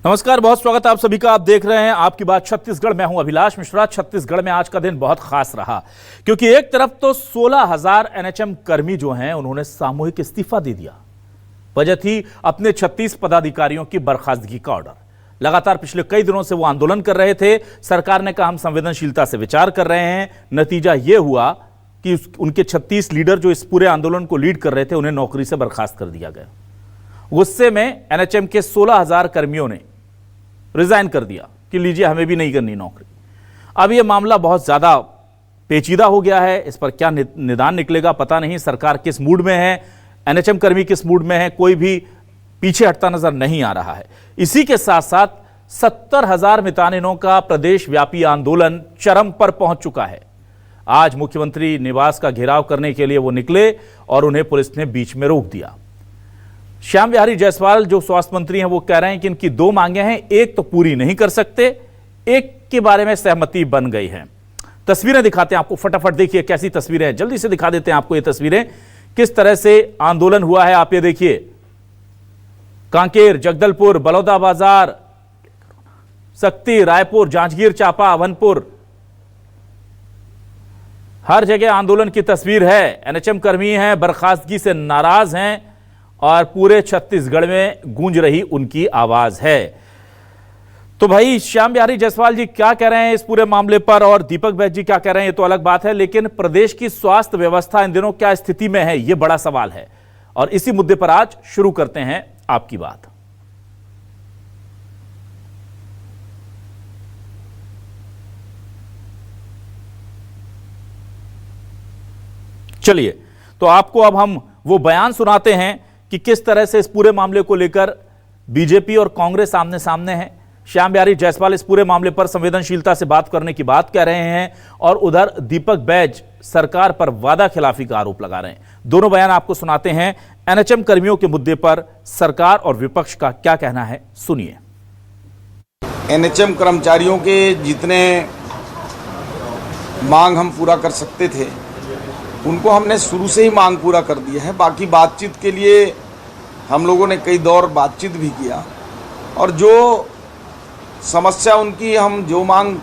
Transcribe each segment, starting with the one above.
नमस्कार, बहुत स्वागत है आप सभी का। आप देख रहे हैं आपकी बात छत्तीसगढ़। मैं हूं अभिलाष मिश्रा। छत्तीसगढ़ में आज का दिन बहुत खास रहा क्योंकि एक तरफ तो 16,000 एनएचएम कर्मी जो हैं उन्होंने सामूहिक इस्तीफा दे दिया। वजह थी अपने 36 पदाधिकारियों की बर्खास्तगी का ऑर्डर। लगातार पिछले कई दिनों से वो आंदोलन कर रहे थे। सरकार ने कहा हम संवेदनशीलता से विचार कर रहे हैं। नतीजा ये हुआ कि उनके 36 लीडर जो इस पूरे आंदोलन को लीड कर रहे थे उन्हें नौकरी से बर्खास्त कर दिया गया। गुस्से में एनएचएम के 16,000 कर्मियों ने रिजाइन कर दिया कि लीजिए हमें भी नहीं करनी नौकरी। अब यह मामला बहुत ज्यादा पेचीदा हो गया है। इस पर क्या निदान निकलेगा पता नहीं। सरकार किस मूड में है, एनएचएम कर्मी किस मूड में है, कोई भी पीछे हटता नजर नहीं आ रहा है। इसी के साथ साथ 70,000 मितानिनों का प्रदेश व्यापी आंदोलन चरम पर पहुंच चुका है। आज मुख्यमंत्री निवास का घेराव करने के लिए वो निकले और उन्हें पुलिस ने बीच में रोक दिया। श्याम बिहारी जायसवाल जो स्वास्थ्य मंत्री हैं वो कह रहे हैं कि इनकी 2 मांगे हैं, एक तो पूरी नहीं कर सकते, एक के बारे में सहमति बन गई है। तस्वीरें दिखाते हैं आपको, फटाफट देखिए कैसी तस्वीरें हैं। जल्दी से दिखा देते हैं आपको ये तस्वीरें, किस तरह से आंदोलन हुआ है। आप ये देखिए, कांकेर, जगदलपुर, बलौदाबाजार, सक्ती, रायपुर, जांजगीर चांपा, अभनपुर, हर जगह आंदोलन की तस्वीर है। एनएचएम कर्मी हैं, बर्खास्तगी से नाराज हैं और पूरे छत्तीसगढ़ में गूंज रही उनकी आवाज है। तो भाई श्याम बिहारी जायसवाल जी क्या कह रहे हैं इस पूरे मामले पर और दीपक बैज जी क्या कह रहे हैं ये तो अलग बात है, लेकिन प्रदेश की स्वास्थ्य व्यवस्था इन दिनों क्या स्थिति में है ये बड़ा सवाल है। और इसी मुद्दे पर आज शुरू करते हैं आपकी बात। चलिए, तो आपको अब हम वो बयान सुनाते हैं कि किस तरह से इस पूरे मामले को लेकर बीजेपी और कांग्रेस आमने सामने है। श्याम बिहारी जायसवाल इस पूरे मामले पर संवेदनशीलता से बात करने की बात कह रहे हैं और उधर दीपक बैज सरकार पर वादा खिलाफी का आरोप लगा रहे हैं। दोनों बयान आपको सुनाते हैं। एनएचएम कर्मियों के मुद्दे पर सरकार और विपक्ष का क्या कहना है, सुनिए। एनएचएम कर्मचारियों के जितने मांग हम पूरा कर सकते थे उनको हमने शुरू से ही मांग पूरा कर दिया है। बाकी बातचीत के लिए हम लोगों ने कई दौर बातचीत भी किया और जो समस्या उनकी, हम जो मांग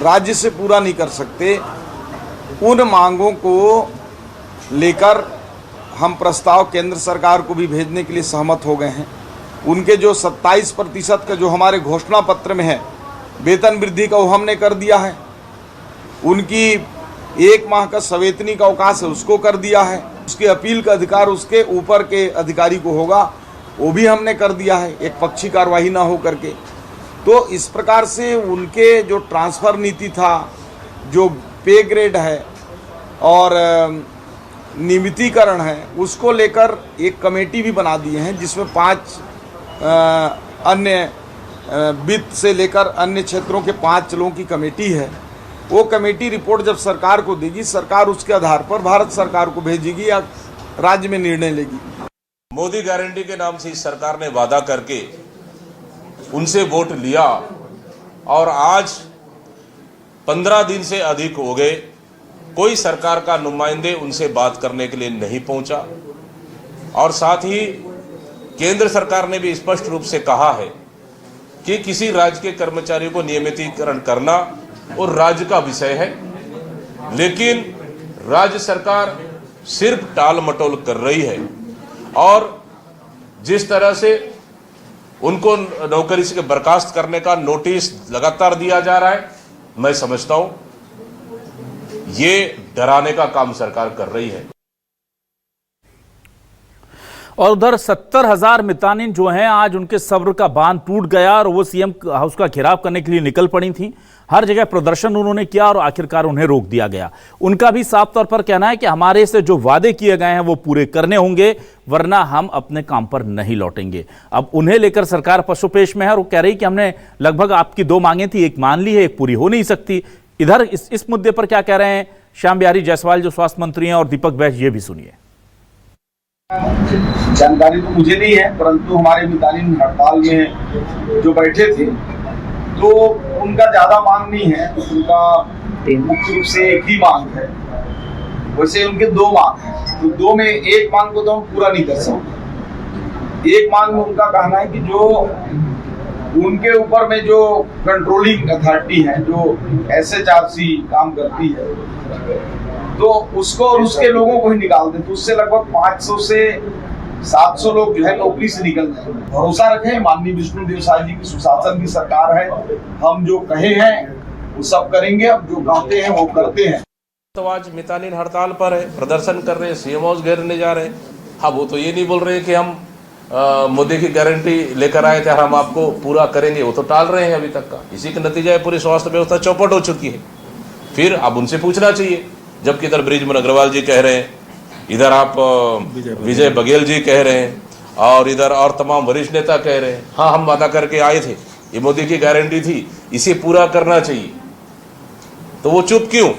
राज्य से पूरा नहीं कर सकते उन मांगों को लेकर हम प्रस्ताव केंद्र सरकार को भी भेजने के लिए सहमत हो गए हैं। उनके जो 27% का जो हमारे घोषणा पत्र में है वेतन वृद्धि का, वो हमने कर दिया है। उनकी 1 माह का सवेतनिक अवकाश है उसको कर दिया है। उसकी अपील का अधिकार उसके ऊपर के अधिकारी को होगा, वो भी हमने कर दिया है, एक पक्षी कार्यवाही ना हो करके। तो इस प्रकार से उनके जो ट्रांसफ़र नीति था, जो पे ग्रेड है और नियमितीकरण है, उसको लेकर एक कमेटी भी बना दिए हैं जिसमें 5 अन्य वित्त से लेकर अन्य क्षेत्रों के 5 लोगों की कमेटी है। वो कमेटी रिपोर्ट जब सरकार को देगी, सरकार उसके आधार पर भारत सरकार को भेजेगी या राज्य में निर्णय लेगी। मोदी गारंटी के नाम से इस सरकार ने वादा करके उनसे वोट लिया और आज 15 दिन से अधिक हो गए, कोई सरकार का नुमाइंदे उनसे बात करने के लिए नहीं पहुंचा। और साथ ही केंद्र सरकार ने भी स्पष्ट रूप से कहा है कि किसी राज्य के कर्मचारियों को नियमितीकरण करना और राज्य का विषय है, लेकिन राज्य सरकार सिर्फ टाल मटोल कर रही है। और जिस तरह से उनको नौकरी से बर्खास्त करने का नोटिस लगातार दिया जा रहा है, मैं समझता हूं ये डराने का काम सरकार कर रही है। और उधर 70,000 मितानिन जो हैं आज उनके सब्र का बांध टूट गया और वो सीएम हाउस का घेराव करने के लिए निकल पड़ी थी। हर जगह प्रदर्शन उन्होंने किया और आखिरकार उन्हें रोक दिया गया। उनका भी साफ तौर पर कहना है कि हमारे से जो वादे किए गए हैं वो पूरे करने होंगे, वरना हम अपने काम पर नहीं लौटेंगे। अब उन्हें लेकर सरकार पशुपेश में है और वो कह रही कि हमने लगभग आपकी 2 मांगे थी, एक मान ली है, एक पूरी हो नहीं सकती। इधर इस मुद्दे पर क्या कह रहे हैं श्याम बिहारी जायसवाल जो स्वास्थ्य मंत्री हैं और दीपक बैज, ये भी सुनिए। जानकारी तो मुझे नहीं है, परंतु हमारे मितानिन हड़ताल में जो बैठे थे तो उनका ज्यादा मांग नहीं है, उनका मुख्य रूप से एक ही मांग है। वैसे उनके 2 मांग है, तो 2 में एक मांग को तो हम पूरा नहीं कर सकते। एक मांग में उनका कहना है कि जो उनके ऊपर में जो कंट्रोलिंग अथॉरिटी है, जो SHRC काम करती है, तो उसको और उसके लोगों को ही निकाल दें, तो उससे लगभग 500 से 700 लोग जो है नौकरी से निकल जाएंगे। भरोसा रखें, माननीय विष्णुदेव साय जी की सुशासन की सरकार है, हम जो कहे हैं वो सब करेंगे, अब जो कहते हैं वो करते हैं। तो आज मितानिन हड़ताल पर है, प्रदर्शन कर रहे हैं, सीएम हाउस घेरने जा रहे हैं। हाँ, वो तो ये नहीं बोल रहे कि हम मोदी की गारंटी लेकर आए थे और हम आपको पूरा करेंगे, वो तो टाल रहे हैं अभी तक का। इसी का नतीजा है पूरी स्वास्थ्य व्यवस्था चौपट हो चुकी है। फिर अब उनसे पूछना चाहिए, जबकि इधर बृजमोहन अग्रवाल जी कह रहे हैं, इधर आप विजय बघेल जी कह रहे हैं, और इधर और तमाम वरिष्ठ नेता कह रहे हैं हाँ हम वादा करके आए थे, ये मोदी की गारंटी थी, इसे पूरा करना चाहिए, तो वो चुप क्यों?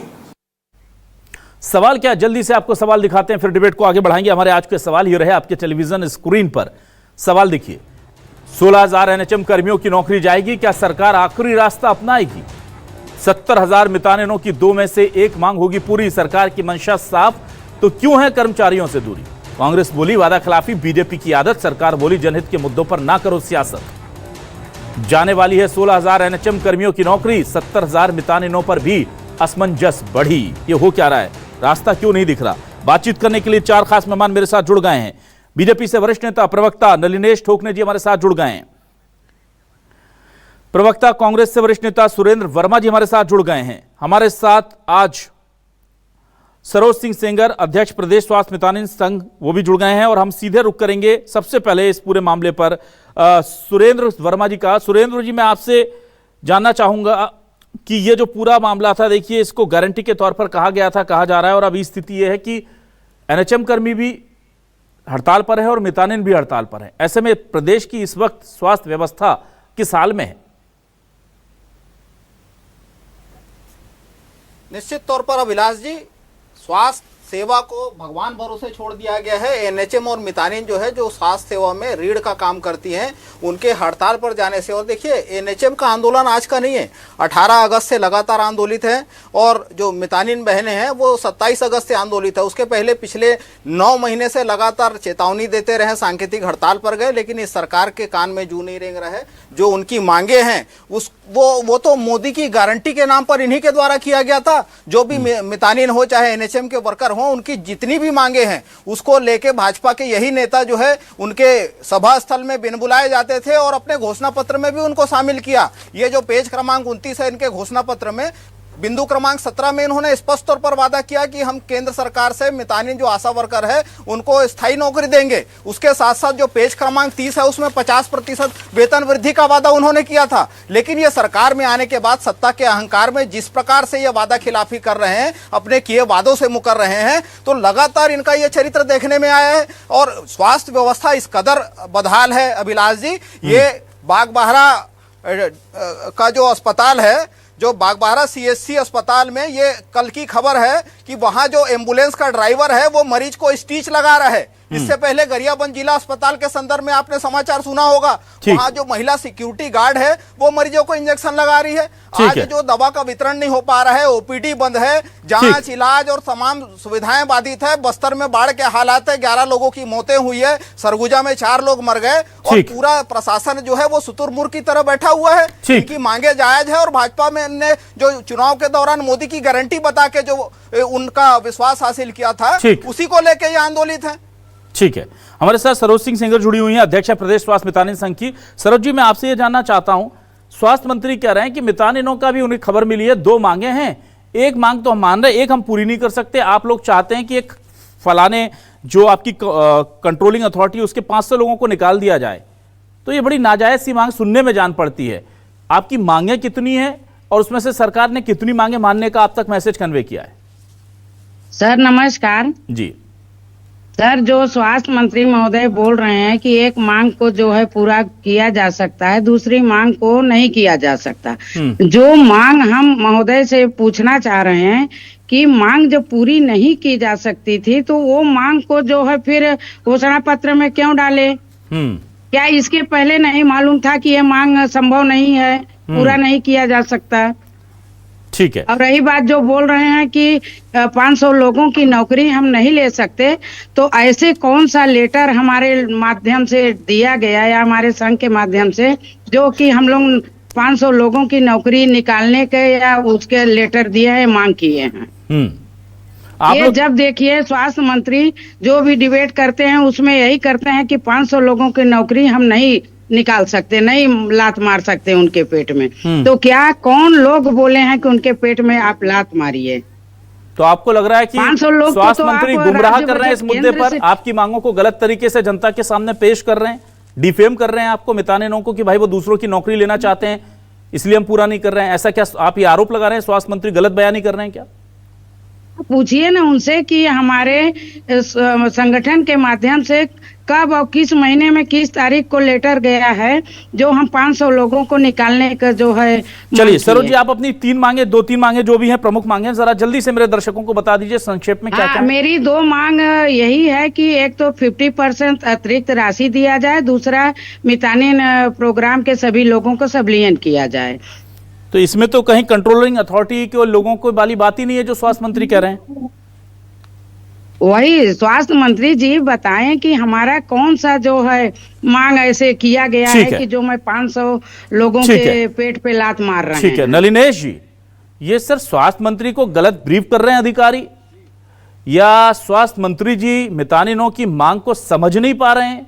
सवाल क्या, जल्दी से आपको सवाल दिखाते हैं, फिर डिबेट को आगे बढ़ाएंगे। हमारे आज के सवाल ये रहे आपके टेलीविजन स्क्रीन पर। सवाल देखिए, 16,000 NHM कर्मियों की नौकरी जाएगी, क्या सरकार आखिरी रास्ता अपनाएगी? 70,000 मितानिनों की 2 में से 1 मांग होगी पूरी, सरकार की मंशा साफ, तो क्यों है कर्मचारियों से दूरी? कांग्रेस बोली वादा खिलाफी बीजेपी की आदत, सरकार बोली जनहित के मुद्दों पर ना करो सियासत। जाने वाली है 16,000 NHM कर्मियों की नौकरी, 70,000 मितानिनों पर भी असमंजस बढ़ी। ये हो क्या रहा है, रास्ता क्यों नहीं दिख रहा? बातचीत करने के लिए 4 खास मेहमान मेरे साथ जुड़ गए हैं। बीजेपी से वरिष्ठ नेता प्रवक्ता नलिनेश ठोकने जी हमारे साथ जुड़ गए हैं। प्रवक्ता कांग्रेस से वरिष्ठ नेता सुरेंद्र वर्मा जी हमारे साथ जुड़ गए हैं। हमारे साथ आज सरोज सिंह सेंगर, अध्यक्ष प्रदेश स्वास्थ्य मितानिन संघ, वो भी जुड़ गए हैं। और हम सीधे रुक करेंगे सबसे पहले इस पूरे मामले पर सुरेंद्र वर्मा जी का। सुरेंद्र जी, मैं आपसे जानना चाहूंगा कि ये जो पूरा मामला था, देखिए इसको गारंटी के तौर पर कहा गया था, कहा जा रहा है, और अभी स्थिति यह है कि NHM कर्मी भी हड़ताल पर है और मितानिन भी हड़ताल पर है। ऐसे में प्रदेश की इस वक्त स्वास्थ्य व्यवस्था किस हाल में है? निश्चित तौर पर अभिलाष जी, स्वास्थ्य सेवा को भगवान भरोसे छोड़ दिया गया है। NHM और मितानिन जो है, जो स्वास्थ्य सेवा में रीढ़ का काम करती हैं, उनके हड़ताल पर जाने से, और देखिए NHM का आंदोलन आज का नहीं है, 18 अगस्त से लगातार आंदोलित है, और जो मितानिन बहनें हैं वो 27 अगस्त से आंदोलित है। उसके पहले पिछले 9 महीने से लगातार चेतावनी देते रहे, सांकेतिक हड़ताल पर गए, लेकिन इस सरकार के कान में जू नहीं रेंग रहा है। जो उनकी मांगे हैं वो तो मोदी की गारंटी के नाम पर इन्हीं के द्वारा किया गया था। जो भी मितानिन हो चाहे NHM के वर्कर हो, उनकी जितनी भी मांगे हैं उसको लेके भाजपा के यही नेता जो है उनके सभा स्थल में बिन बुलाए जाते थे, और अपने घोषणा पत्र में भी उनको शामिल किया। ये जो पेज क्रमांक 29 है इनके घोषणा पत्र में, बिंदु क्रमांक 17 में इन्होंने स्पष्ट तौर पर वादा किया कि हम केंद्र सरकार से मितानिन जो आशा वर्कर है उनको स्थायी नौकरी देंगे। उसके साथ साथ जो पेज क्रमांक 30 है उसमें 50% वेतन वृद्धि का वादा उन्होंने किया था। लेकिन ये सरकार में आने के बाद सत्ता के अहंकार में जिस प्रकार से ये वादा खिलाफी कर रहे हैं, अपने किए वादों से मुकर रहे हैं, तो लगातार इनका ये चरित्र देखने में आया है। और स्वास्थ्य व्यवस्था इस कदर बदहाल है अभिलाष जी, ये बागबाहरा का जो अस्पताल है, जो बागबाहरा CHC अस्पताल में, ये कल की खबर है कि वहां जो एम्बुलेंस का ड्राइवर है वो मरीज को स्टिच लगा रहा है। इससे पहले गरियाबंद जिला अस्पताल के संदर्भ में आपने समाचार सुना होगा, वहां जो महिला सिक्योरिटी गार्ड है वो मरीजों को इंजेक्शन लगा रही है। आज जो दवा का वितरण नहीं हो पा रहा है, OPD बंद है, जांच इलाज और तमाम सुविधाएं बाधित है। बस्तर में बाढ़ के हालात है, 11 लोगों की मौतें हुई है, सरगुजा में 4 लोग मर गए, और पूरा प्रशासन जो है वो शुतुरमुर्ग की तरह बैठा हुआ है। इनकी मांगे जायज है, और भाजपा में ने जो चुनाव के दौरान मोदी की गारंटी बता के जो उनका विश्वास हासिल किया था, उसी को लेकर ये आंदोलित है। ठीक है, हमारे साथ सरोज सिंह सेंगर जुड़ी हुई हैं, अध्यक्ष प्रदेश स्वास्थ्य मितानिन संघ की। सरोज जी, मैं आपसे ये जानना चाहता हूं, स्वास्थ्य मंत्री कह रहे हैं कि मितानिनों का भी उन्हें खबर मिली है, 2 मांगे हैं, एक मांग तो हम मान रहे हैं, एक हम पूरी नहीं कर सकते। आप लोग चाहते हैं कि एक फलाने जो आपकी कंट्रोलिंग अथॉरिटी उसके 500 लोगों को निकाल दिया जाए, तो ये बड़ी नाजायज सी मांग सुनने में जान पड़ती है। आपकी मांगे कितनी है और उसमें से सरकार ने कितनी मांगे मानने का अब तक मैसेज कन्वे किया है? सर नमस्कार जी सर, जो स्वास्थ्य मंत्री महोदय बोल रहे हैं कि एक मांग को जो है पूरा किया जा सकता है, दूसरी मांग को नहीं किया जा सकता। जो मांग हम महोदय से पूछना चाह रहे हैं कि मांग जब पूरी नहीं की जा सकती थी तो वो मांग को जो है फिर घोषणा पत्र में क्यों डाले? क्या इसके पहले नहीं मालूम था कि ये मांग संभव नहीं है, पूरा नहीं किया जा सकता? ठीक है। अब रही बात जो बोल रहे हैं कि 500 लोगों की नौकरी हम नहीं ले सकते, तो ऐसे कौन सा लेटर हमारे माध्यम से दिया गया या हमारे संघ के माध्यम से जो कि हम लोग 500 लोगों की नौकरी निकालने के या उसके लेटर दिए हैं, मांग किए हैं। आप ये लोग जब देखिए स्वास्थ्य मंत्री जो भी डिबेट करते हैं उसमें यही करते हैं कि 500 लोगों की नौकरी हम नहीं निकाल सकते, नहीं लात मार सकते उनके पेट में। तो क्या कौन लोग बोले हैं कि उनके पेट में आप लात मारिए? तो आपको लग रहा है कि 500 लोग को स्वास्थ्य तो मंत्री आप गुमराह राज्य कर रहे हैं इस बजट मुद्दे केंद्र पर, से- आपकी मांगों को गलत तरीके से जनता के सामने पेश कर रहे हैं, डिफेम कर रहे हैं आपको, मितानिनों को कि भाई वो दूसरों की नौकरी लेना चाहते हैं इसलिए हम पूरा नहीं कर रहे हैं। ऐसा क्या आप ये आरोप लगा रहे हैं स्वास्थ्य मंत्री गलत बयानी कर रहे हैं क्या? पूछिए ना उनसे कि हमारे संगठन के माध्यम से कब और किस महीने में किस तारीख को लेटर गया है जो हम 500 लोगों को निकालने का जो है। चलिए सरोज जी, आप अपनी 3 मांगे, 2-3 मांगे जो भी हैं प्रमुख मांगे, जरा जल्दी से मेरे दर्शकों को बता दीजिए संक्षेप में क्या क्या है। मेरी 2 मांग यही है कि एक तो 50% अतिरिक्त राशि दिया जाए, दूसरा मितानिन प्रोग्राम के सभी लोगों को सबलियन किया जाए। तो इसमें तो कहीं कंट्रोलिंग अथॉरिटी के लोगों को वाली बात ही नहीं है जो स्वास्थ्य मंत्री कह रहे हैं। वही स्वास्थ्य मंत्री जी बताएं कि हमारा कौन सा जो है मांग ऐसे किया गया है कि जो मैं 500 लोगों के पेट पे लात मार रहे हैं। ठीक है नलिनेश जी, ये सर स्वास्थ्य मंत्री को गलत ब्रीफ कर रहे हैं अधिकारी, या स्वास्थ्य मंत्री जी मितानिनों की मांग को समझ नहीं पा रहे हैं,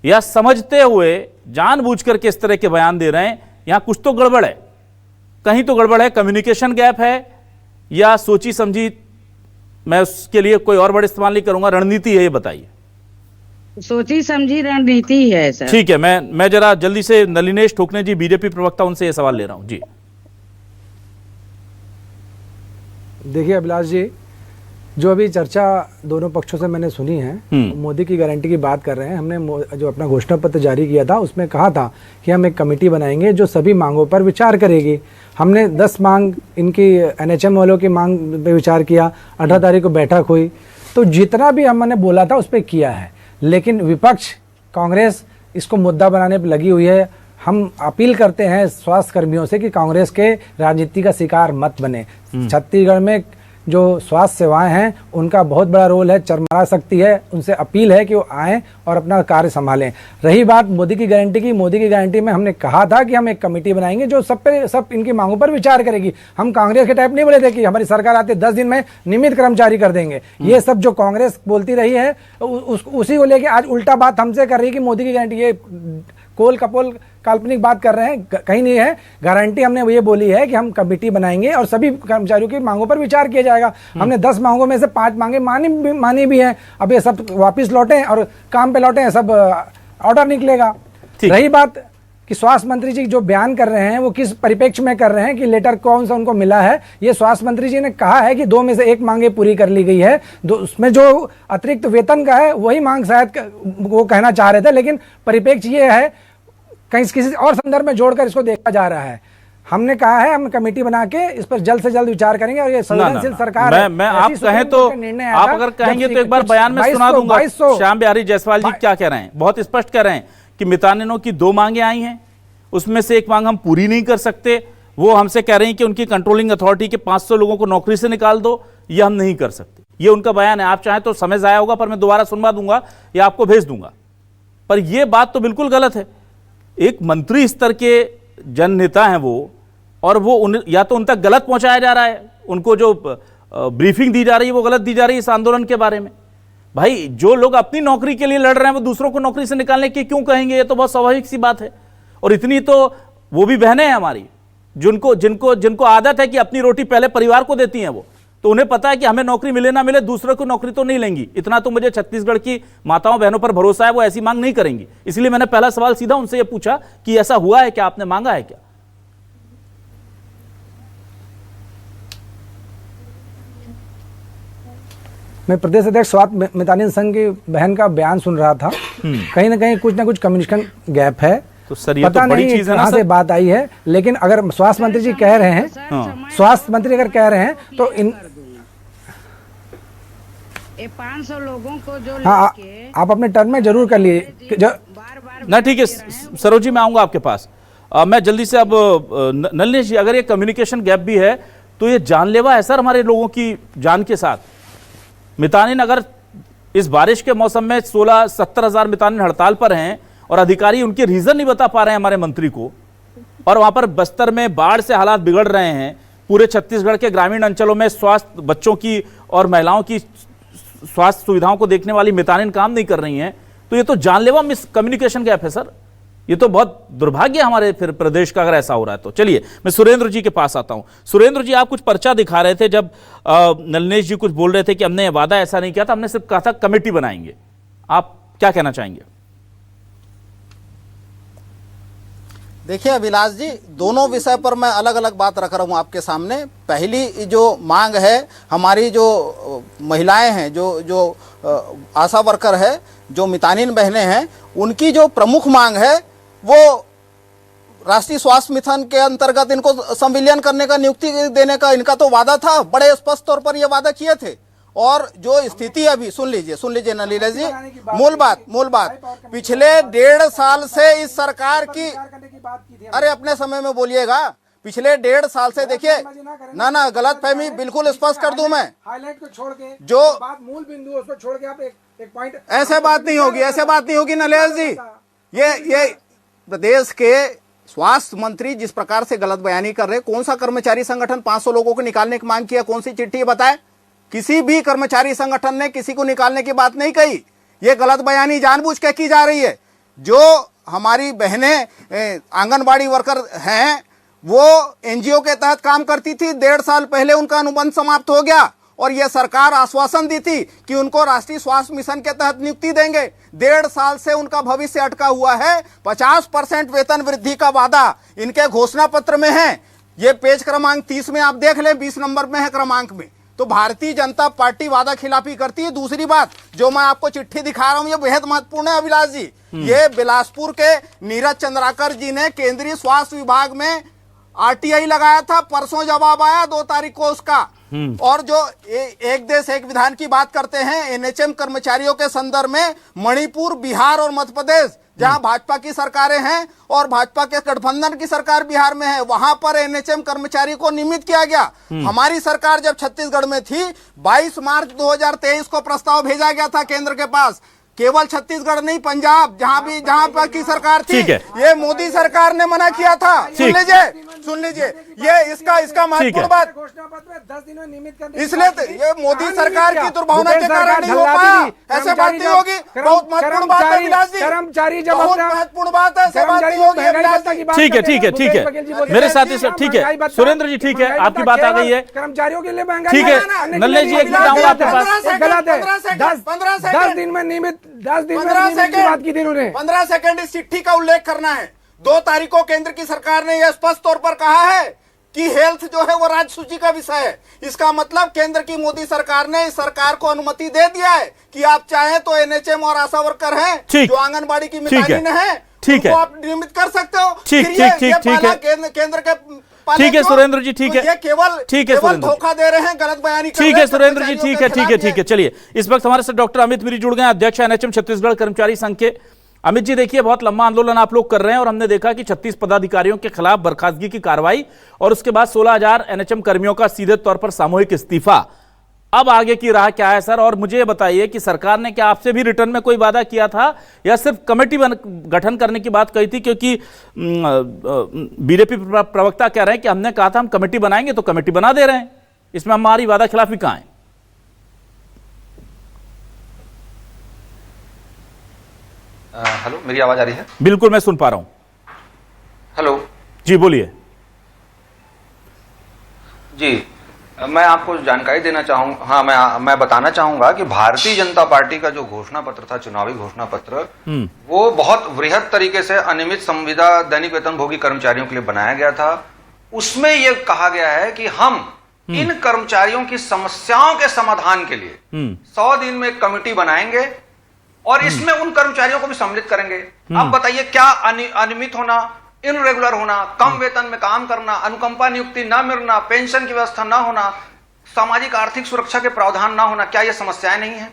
या समझते हुए जानबूझकर के इस तरह के बयान दे रहे हैं? यहां कुछ तो गड़बड़ है, कहीं तो गड़बड़ है, कम्युनिकेशन गैप है, या सोची समझी, मैं उसके लिए कोई और वर्ड इस्तेमाल नहीं करूंगा, रणनीति है, ये बताइए। सोची समझी रणनीति है सर। ठीक है, मैं जरा जल्दी से नलिनेश ठोकने जी बीजेपी प्रवक्ता, उनसे ये सवाल ले रहा हूं जी। देखिए अभिलाष जी, जो अभी चर्चा दोनों पक्षों से मैंने सुनी है, मोदी की गारंटी की बात कर रहे हैं। हमने जो अपना घोषणा पत्र जारी किया था उसमें कहा था कि हम एक कमेटी बनाएंगे जो सभी मांगों पर विचार करेगी। हमने 10 मांग इनकी एनएचएम वालों की मांग पे विचार किया, 18 तारीख को बैठक हुई, तो जितना भी हमने बोला था उस पर किया है। लेकिन विपक्ष कांग्रेस इसको मुद्दा बनाने पर लगी हुई है। हम अपील करते हैं स्वास्थ्य कर्मियों से कि कांग्रेस के राजनीति का शिकार मत बने। छत्तीसगढ़ में जो स्वास्थ्य सेवाएं हैं उनका बहुत बड़ा रोल है, चरमरा सकती है। उनसे अपील है कि वो आएं और अपना कार्य संभालें। रही बात मोदी की गारंटी की, मोदी की गारंटी में हमने कहा था कि हम एक कमेटी बनाएंगे जो सब इनकी मांगों पर विचार करेगी। हम कांग्रेस के टाइप नहीं बोले थे कि हमारी सरकार आते 10 दिन में नियमित कर्मचारी कर देंगे। ये सब जो कांग्रेस बोलती रही है उसी को लेके आज उल्टा बात हमसे कर रही है कि मोदी की गारंटी, ये कोल कपोल काल्पनिक बात कर रहे हैं, कहीं नहीं है। गारंटी हमने ये बोली है कि हम कमेटी बनाएंगे और सभी कर्मचारियों की मांगों पर विचार किया जाएगा। हमने 10 मांगों में से 5 मांगे मानी भी हैं। अब ये सब वापस लौटे और काम पे लौटे, सब ऑर्डर निकलेगा। रही बात कि स्वास्थ्य मंत्री जी जो बयान कर रहे हैं वो किस परिप्रेक्ष्य में कर रहे हैं कि लेटर कौन सा उनको मिला है, ये स्वास्थ्य मंत्री जी ने कहा है कि 2 में से 1 मांगे पूरी कर ली गई है। उसमें जो अतिरिक्त वेतन का है वही मांग शायद वो कहना चाह रहे थे, लेकिन परिप्रेक्ष्य ये है कहीं किसी और संदर्भ में जोड़कर इसको देखा जा रहा है। हमने कहा है हम कमेटी बना के इस पर जल्द से जल्द विचार करेंगे और ये संवेदनशील सरकार है। मैं आप कहें तो, आप अगर कहेंगे तो एक बार बयान में सुना दूंगा। श्याम बिहारी जायसवाल जी क्या कह रहे हैं, बहुत स्पष्ट कह रहे हैं कि मितानिनों की 2 मांगे आई हैं, उसमें से 1 मांग हम पूरी नहीं कर सकते। वो हमसे कह रहे हैं कि उनकी कंट्रोलिंग अथॉरिटी के 500 लोगों को नौकरी से निकाल दो, ये हम नहीं कर सकते। ये उनका बयान है। आप चाहें तो समय जाया होगा पर मैं दोबारा सुनवा दूंगा या आपको भेज दूंगा, पर यह बात तो बिल्कुल गलत है। एक मंत्री स्तर के जन नेता हैं वो, और वो या तो उन तक गलत पहुंचाया जा रहा है, उनको जो ब्रीफिंग दी जा रही है वो गलत दी जा रही है इस आंदोलन के बारे में। भाई जो लोग अपनी नौकरी के लिए लड़ रहे हैं वो दूसरों को नौकरी से निकालने की क्यों कहेंगे? ये तो बहुत स्वाभाविक सी बात है। और इतनी तो वो भी बहनें हैं हमारी जिनको आदत है कि अपनी रोटी पहले परिवार को देती हैं, वो तो उन्हें पता है कि हमें नौकरी मिले ना मिले दूसरों को नौकरी तो नहीं लेंगी। इतना तो मुझे छत्तीसगढ़ की माताओं बहनों पर भरोसा है, वो ऐसी मांग नहीं करेंगी। इसलिए मैंने पहला सवाल सीधा उनसे ये पूछा कि ऐसा हुआ है क्या, आपने मांगा है क्या? मैं प्रदेश अध्यक्ष स्वास्थ्य मितानिन संघ की बहन का बयान सुन रहा था। कहीं ना कहीं कुछ ना कुछ कम्युनिकेशन गैप है। तो सर ये तो बड़ी चीज है ना, कहां से बात आई है। लेकिन अगर स्वास्थ्य मंत्री जी कह रहे हैं, स्वास्थ्य मंत्री अगर कह रहे हैं तो इन 500 लोगों को जो आप अपने टर्म में जरूर कर लिए ना। ठीक है सरोज जी, मैं आऊंगा आपके पास। मैं जल्दी से अब नलिनेश जी, अगर ये कम्युनिकेशन गैप भी है तो ये जानलेवा है सर हमारे लोगों की जान के साथ। मितानिन अगर इस बारिश के मौसम में 16-17 हजार मितानिन हड़ताल पर हैं और अधिकारी उनके रीजन नहीं बता पा रहे हैं हमारे मंत्री को, और वहां पर बस्तर में बाढ़ से हालात बिगड़ रहे हैं, पूरे छत्तीसगढ़ के ग्रामीण अंचलों में स्वास्थ्य, बच्चों की और महिलाओं की स्वास्थ्य सुविधाओं को देखने वाली मितानिन काम नहीं कर रही हैं, तो ये तो जानलेवा मिस कम्युनिकेशन गैप है सर। ये तो बहुत दुर्भाग्य है हमारे फिर प्रदेश का अगर ऐसा हो रहा है तो। चलिए मैं सुरेंद्र जी के पास आता हूं। सुरेंद्र जी, आप कुछ पर्चा दिखा रहे थे जब नलनेश जी कुछ बोल रहे थे कि हमने वादा ऐसा नहीं किया था, हमने सिर्फ कहा था कमेटी बनाएंगे। आप क्या कहना चाहेंगे? देखिए अभिलाष जी, दोनों विषय पर मैं अलग अलग बात रख रहा हूँ आपके सामने। पहली जो मांग है, हमारी जो महिलाएं हैं, जो आशा वर्कर है, जो मितानिन बहनें हैं, उनकी जो प्रमुख मांग है वो राष्ट्रीय स्वास्थ्य मिशन के अंतर्गत इनको संविलियन करने का, नियुक्ति देने का इनका तो वादा था, बड़े स्पष्ट तौर पर ये वादा किए थे। और जो स्थिति अभी सुन लीजिए नलीला जी, मूल बात पिछले 1.5 साल से इस सरकार की, अरे अपने समय में बोलिएगा, पिछले 1.5 साल से देखिए ना गलत फहमी बिल्कुल स्पष्ट कर दूं मैं, हाईलाइट को छोड़ के जो बात मूल बिंदु है उसको छोड़ के आप एक पॉइंट, ऐसे बात नहीं होगी नलेश जी। ये प्रदेश के स्वास्थ्य मंत्री जिस प्रकार से गलत बयानी कर रहे, कौन सा कर्मचारी संगठन 500 लोगों को निकालने की मांग किया, कौन सी चिट्ठी बताए? किसी भी कर्मचारी संगठन ने किसी को निकालने की बात नहीं कही। ये गलत बयानी जानबूझ के की जा रही है। जो हमारी बहनें आंगनबाड़ी वर्कर हैं, वो एनजीओ के तहत काम करती थी, 1.5 साल पहले उनका अनुबंध समाप्त हो गया और यह सरकार आश्वासन दी थी कि उनको राष्ट्रीय स्वास्थ्य मिशन के तहत नियुक्ति देंगे। 1.5 साल से उनका भविष्य अटका हुआ है। 50% वेतन वृद्धि का वादा इनके घोषणा पत्र में है। ये पेज क्रमांक 30 में आप देख लें, 20 नंबर में है क्रमांक में। तो भारतीय जनता पार्टी वादा खिलाफी करती है। दूसरी बात जो मैं आपको चिट्ठी दिखा रहा हूं, ये बेहद महत्वपूर्ण है अभिलाष जी। ये बिलासपुर के नीरज चंद्राकर जी ने केंद्रीय स्वास्थ्य विभाग में आरटीआई लगाया था, परसों जवाब आया 2 तारीख को उसका। और जो एक देश एक विधान की बात करते हैं, एनएचएम कर्मचारियों के संदर्भ में मणिपुर, बिहार और मध्य प्रदेश, जहां भाजपा की सरकारें हैं और भाजपा के गठबंधन की सरकार बिहार में है, वहां पर एनएचएम कर्मचारी को नियमित किया गया। हमारी सरकार जब छत्तीसगढ़ में थी, 22 मार्च 2023 को प्रस्ताव भेजा गया था केंद्र के पास। केवल छत्तीसगढ़ नहीं, पंजाब, जहां पर की सरकार थी, ये मोदी सरकार ने मना किया था। सुन लीजिए ये इसका महत्वपूर्ण बात, घोषणा पत्र 10 दिन में नियमित करने, इसलिए ये मोदी सरकार की दुर्भावना के कारण नहीं हो पाया। ऐसे बात नहीं होगी। बहुत महत्वपूर्ण बात है अभिलाष जी, कर्मचारी जब बहुत महत्वपूर्ण बात है, ऐसे बात नहीं होगी अभिलाष जी। ठीक है मेरे साथ ही ठीक है सुरेंद्र जी, ठीक है आपकी बात आ गई है। कर्मचारियों के लिए महंगाई, ठीक है नल्लेश जी, एक मिनट आऊंगा आपके पास। गलत है। 10 दिन में नियमित, 10 दिन में नियमित की बात की थी उन्होंने। 15 सेकंड इस चिट्ठी का उल्लेख करना है। 2 तारीख को केंद्र की सरकार ने यह स्पष्ट तौर पर कहा है कि हेल्थ जो है वो राज्य सूची का विषय है। इसका मतलब केंद्र की मोदी सरकार ने इस सरकार को अनुमति दे दिया है कि आप चाहें तो एनएचएम और आशा वर्कर हैं जो आंगनबाड़ी की मितानिन है, उनको आप नियमित कर सकते हो। ठीक है केंद्र के, ठीक है सुरेंद्र जी, ठीक है, ये केवल धोखा दे रहे हैं, गलत बयानी कर रहे हैं। ठीक है सुरेंद्र जी, ठीक है। चलिए इस वक्त हमारे साथ डॉक्टर अमित मिरी जुड़ गए, अध्यक्ष एनएचएम छत्तीसगढ़ कर्मचारी संघ के। अमित जी देखिए, बहुत लंबा आंदोलन आप लोग कर रहे हैं और हमने देखा कि 36 पदाधिकारियों के खिलाफ बर्खास्तगी की कार्रवाई और उसके बाद 16,000 एनएचएम कर्मियों का सीधे तौर पर सामूहिक इस्तीफा। अब आगे की राह क्या है सर? और मुझे बताइए कि सरकार ने क्या आपसे भी रिटर्न में कोई वादा किया था या सिर्फ कमेटी गठन करने की बात कही थी? क्योंकि बीजेपी प्रवक्ता कह रहे हैं कि हमने कहा था हम कमेटी बनाएंगे, तो कमेटी बना दे रहे हैं। इसमें हमारी वादा खिलाफी कहां है? हेलो, मेरी आवाज आ रही है? बिल्कुल, मैं सुन पा रहा हूं। हेलो जी, बोलिए। जी, मैं आपको जानकारी देना चाहूंगा, हाँ मैं बताना चाहूंगा कि भारतीय जनता पार्टी का जो घोषणा पत्र था, चुनावी घोषणा पत्र, वो बहुत वृहद तरीके से अनियमित संविदा दैनिक वेतनभोगी कर्मचारियों के लिए बनाया गया था। उसमें यह कहा गया है कि हम इन कर्मचारियों की समस्याओं के समाधान के लिए 100 दिन में एक कमेटी बनाएंगे और इसमें उन कर्मचारियों को भी सम्मिलित करेंगे। अब बताइए, क्या अनियमित होना, इनरेगुलर होना, कम वेतन में काम करना, अनुकंपा नियुक्ति न मिलना, पेंशन की व्यवस्था न होना, सामाजिक आर्थिक सुरक्षा के प्रावधान न होना, क्या ये समस्याएं नहीं है?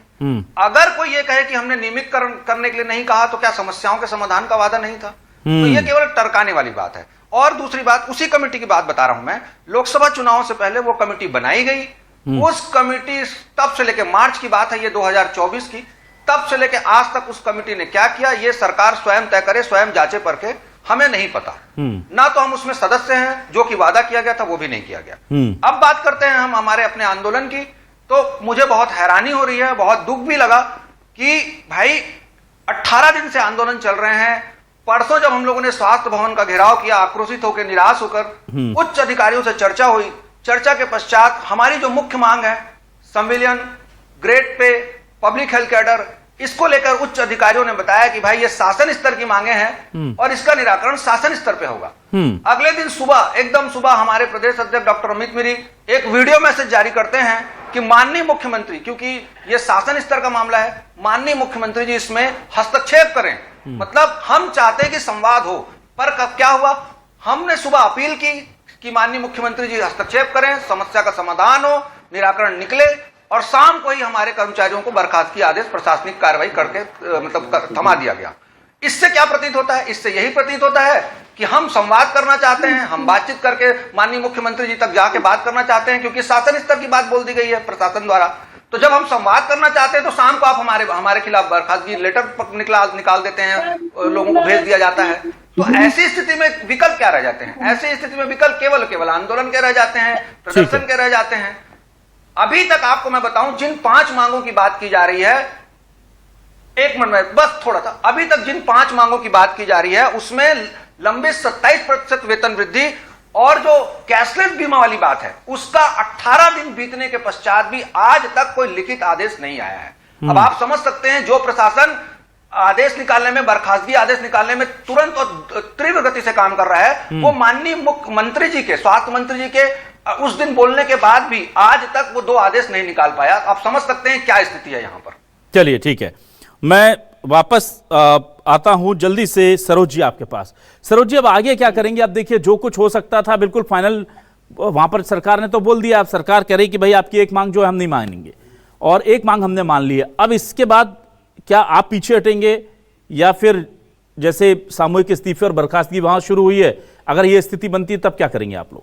अगर कोई ये कहे कि हमने नियमित करने के लिए नहीं कहा, तो क्या समस्याओं के समाधान का वादा नहीं था? तो ये केवल टरकाने वाली बात है। और दूसरी बात, उसी कमेटी की बात बता रहा हूं मैं, लोकसभा चुनाव से पहले वो कमेटी बनाई गई। उस कमेटी तब से लेकर मार्च की बात है, ये 2024 की, तब से लेके आज तक उस कमेटी ने क्या किया, ये सरकार स्वयं तय करे, स्वयं जांचे परखे, हमें नहीं पता। ना तो हम उसमें सदस्य हैं, जो कि वादा किया गया था वो भी नहीं किया गया। अब बात करते हैं हम हमारे अपने आंदोलन की, तो मुझे बहुत हैरानी हो रही है, बहुत दुख भी लगा कि भाई 18 दिन से आंदोलन चल रहे हैं। परसों जब हम लोगों ने स्वास्थ्य भवन का घेराव किया, आक्रोशित होकर, निराश होकर, उच्च अधिकारियों से चर्चा हुई। चर्चा के पश्चात हमारी जो मुख्य मांग है, संविलियन, grade pay, public health cadre, इसको लेकर उच्च अधिकारियों ने बताया कि भाई ये शासन स्तर की मांगे हैं और इसका निराकरण शासन स्तर पे होगा। अगले दिन सुबह, एकदम सुबह, हमारे प्रदेश अध्यक्ष डॉक्टर अमित मिरी एक वीडियो मैसेज जारी करते हैं कि माननीय मुख्यमंत्री, क्योंकि ये शासन स्तर का मामला है, माननीय मुख्यमंत्री जी इसमें हस्तक्षेप करें। मतलब हम चाहते हैं कि संवाद हो, पर कब क्या हुआ, हमने सुबह अपील की कि माननीय मुख्यमंत्री जी हस्तक्षेप करें, समस्या का समाधान हो, निराकरण निकले, और शाम को ही हमारे कर्मचारियों को बर्खास्तगी आदेश प्रशासनिक कार्रवाई करके मतलब थमा दिया गया। इससे क्या प्रतीत होता है? इससे यही प्रतीत होता है कि हम संवाद करना चाहते हैं, हम बातचीत करके माननीय मुख्यमंत्री जी तक जाके बात करना चाहते हैं, क्योंकि शासन स्तर की बात बोल दी गई है प्रशासन द्वारा। तो जब हम संवाद करना चाहते हैं तो शाम को आप हमारे खिलाफ बर्खास्तगी लेटर निकाल देते हैं, लोगों को भेज दिया जाता है। तो ऐसी स्थिति में विकल्प क्या रह जाते हैं? ऐसी स्थिति में विकल्प केवल आंदोलन के रह जाते हैं, प्रदर्शन के रह जाते हैं। अभी तक आपको मैं बताऊं, जिन 5 मांगों की बात की जा रही है, एक मिनट में बस थोड़ा सा, अभी तक जिन 5 मांगों की बात की जा रही है उसमें लंबित 27% वेतन वृद्धि और जो कैशलेस बीमा वाली बात है उसका 18 दिन बीतने के पश्चात भी आज तक कोई लिखित आदेश नहीं आया है। अब आप समझ सकते हैं, जो प्रशासन आदेश निकालने में, बर्खास्तगी आदेश निकालने में तुरंत और तीव्र गति से काम कर रहा है, वो माननीय मुख्यमंत्री जी के, स्वास्थ्य मंत्री जी के उस दिन बोलने के बाद भी आज तक वो 2 आदेश नहीं निकाल पाया। आप समझ सकते हैं क्या स्थिति है यहां पर। चलिए ठीक है, मैं वापस आता हूं जल्दी से सरोज जी आपके पास। सरोज जी, अब आगे क्या करेंगे? अब देखिए, जो कुछ हो सकता था बिल्कुल फाइनल वहां पर सरकार ने तो बोल दिया। अब सरकार कह रही कि भाई आपकी एक मांग जो है हम नहीं मानेंगे, और एक मांग हमने मान ली है। अब इसके बाद क्या आप पीछे हटेंगे, या फिर जैसे सामूहिक इस्तीफे और बर्खास्तगी वहां शुरू हुई है, अगर ये स्थिति बनती है तब क्या करेंगे आप लोग?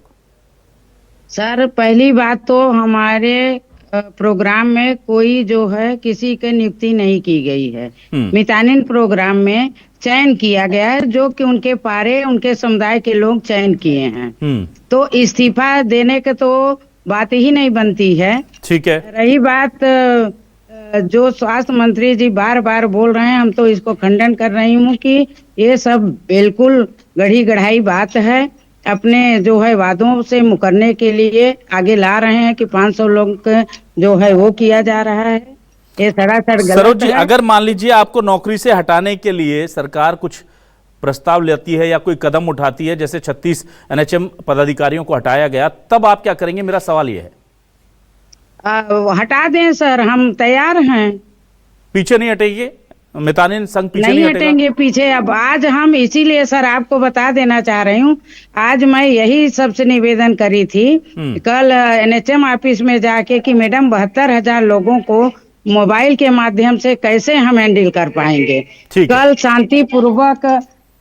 सर, पहली बात तो हमारे प्रोग्राम में कोई जो है किसी की नियुक्ति नहीं की गई है। मितानिन प्रोग्राम में चयन किया गया है, जो कि उनके पारे, उनके समुदाय के लोग चयन किए हैं। तो इस्तीफा देने के तो बात ही नहीं बनती है। ठीक है। रही बात जो स्वास्थ्य मंत्री जी बार बार बोल रहे हैं, हम तो इसको खंडन कर रही हूँ कि ये सब बिल्कुल गढ़ी गढ़ाई बात है। अपने जो है वादों से मुकरने के लिए आगे ला रहे हैं कि 500 लोग जो है वो किया जा रहा है। ये सरासर गलत सरोज जी, है। अगर मान लीजिए आपको नौकरी से हटाने के लिए सरकार कुछ प्रस्ताव लेती है या कोई कदम उठाती है, जैसे 36 एनएचएम पदाधिकारियों को हटाया गया, तब आप क्या करेंगे? मेरा सवाल ये है। हटा दें सर, हम तैयार हैं। पीछे नहीं हटेंगे? मितानिन संघ पीछे नहीं हटेगा? हटेंगे पीछे। अब आज हम इसीलिए सर आपको बता देना चाह रही हूँ, आज मैं यही सबसे निवेदन करी थी कल एनएचएम ऑफिस में जाके कि मैडम 72,000 लोगों को मोबाइल के माध्यम से कैसे हम हैंडल कर पाएंगे। कल शांति पूर्वक